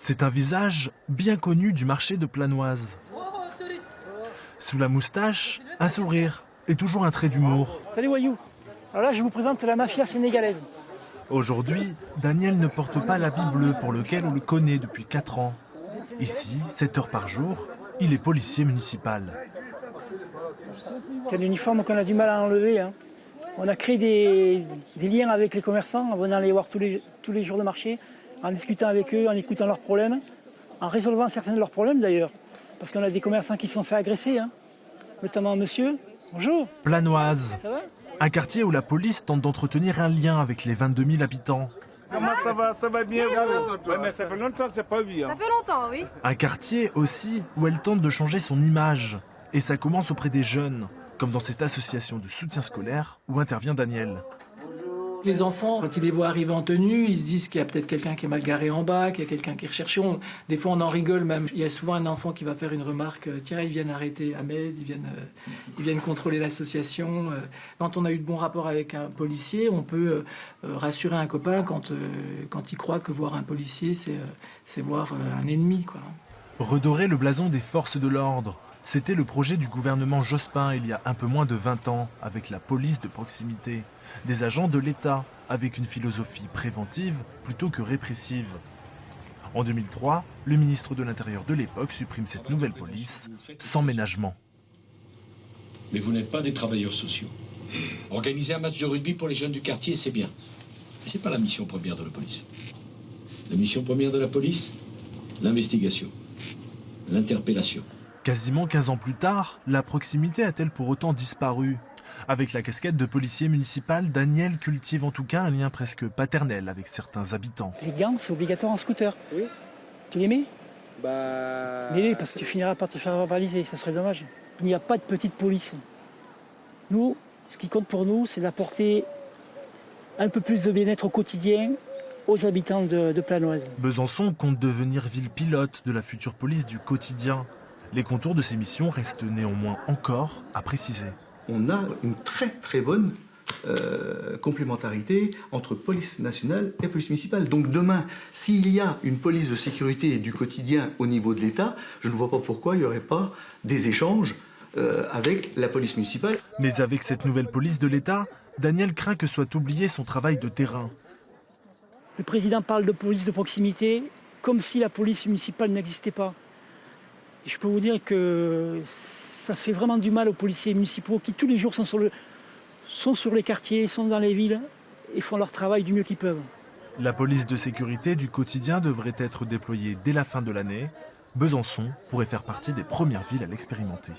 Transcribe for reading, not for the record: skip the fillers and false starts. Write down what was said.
C'est un visage bien connu du marché de Planoise. Sous la moustache, un sourire et toujours un trait d'humour. Salut voyous. Alors là, je vous présente la mafia sénégalaise. Aujourd'hui, Daniel ne porte pas l'habit bleu pour lequel on le connaît depuis 4 ans. Ici, 7 heures par jour, il est policier municipal. C'est un uniforme qu'on a du mal à enlever. Hein. On a créé des liens avec les commerçants en venant les voir tous les jours de marché, en discutant avec eux, en écoutant leurs problèmes, en résolvant certains de leurs problèmes d'ailleurs. Parce qu'on a des commerçants qui se sont fait agresser, hein. Notamment monsieur. Bonjour. Planoise, Ça va ? un quartier où la police tente d'entretenir un lien avec les 22 000 habitants. Comment ça va? Ça va bien, vous? Ouais, mais ça fait longtemps que je n'ai pas vu. Hein. Ça fait longtemps, oui. Un quartier aussi où elle tente de changer son image. Et ça commence auprès des jeunes, comme dans cette association de soutien scolaire où intervient Daniel. Les enfants, quand ils les voient arriver en tenue, ils se disent qu'il y a peut-être quelqu'un qui est mal garé en bas, qu'il y a quelqu'un qui est recherché. Des fois, on en rigole même. Il y a souvent un enfant qui va faire une remarque. Tiens, ils viennent arrêter Ahmed, ils viennent contrôler l'association. Quand on a eu de bons rapports avec un policier, on peut rassurer un copain quand il croit que voir un policier, c'est voir un ennemi, quoi. Redorer le blason des forces de l'ordre. C'était le projet du gouvernement Jospin il y a un peu moins de 20 ans, avec la police de proximité. Des agents de l'État, avec une philosophie préventive plutôt que répressive. En 2003, le ministre de l'Intérieur de l'époque supprime cette nouvelle police, sans ménagement. Mais vous n'êtes pas des travailleurs sociaux. Organiser un match de rugby pour les jeunes du quartier, c'est bien. Mais ce n'est pas la mission première de la police. La mission première de la police, l'investigation, l'interpellation. Quasiment 15 ans plus tard, la proximité a-t-elle pour autant disparu ? Avec la casquette de policier municipal, Daniel cultive en tout cas un lien presque paternel avec certains habitants. Les gants, c'est obligatoire en scooter. Oui. Tu les mets ? Mets-les parce que tu finiras par te faire verbaliser, ça serait dommage. Il n'y a pas de petite police. Nous, ce qui compte pour nous, c'est d'apporter un peu plus de bien-être au quotidien aux habitants de Planoise. Besançon compte devenir ville pilote de la future police du quotidien. Les contours de ces missions restent néanmoins encore à préciser. On a une très bonne complémentarité entre police nationale et police municipale. Donc demain, s'il y a une police de sécurité et du quotidien au niveau de l'État, je ne vois pas pourquoi il n'y aurait pas des échanges avec la police municipale. Mais avec cette nouvelle police de l'État, Daniel craint que soit oublié son travail de terrain. Le président parle de police de proximité comme si la police municipale n'existait pas. Et je peux vous dire que ça fait vraiment du mal aux policiers municipaux qui tous les jours sont sur les quartiers, sont dans les villes et font leur travail du mieux qu'ils peuvent. La police de sécurité du quotidien devrait être déployée dès la fin de l'année. Besançon pourrait faire partie des premières villes à l'expérimenter.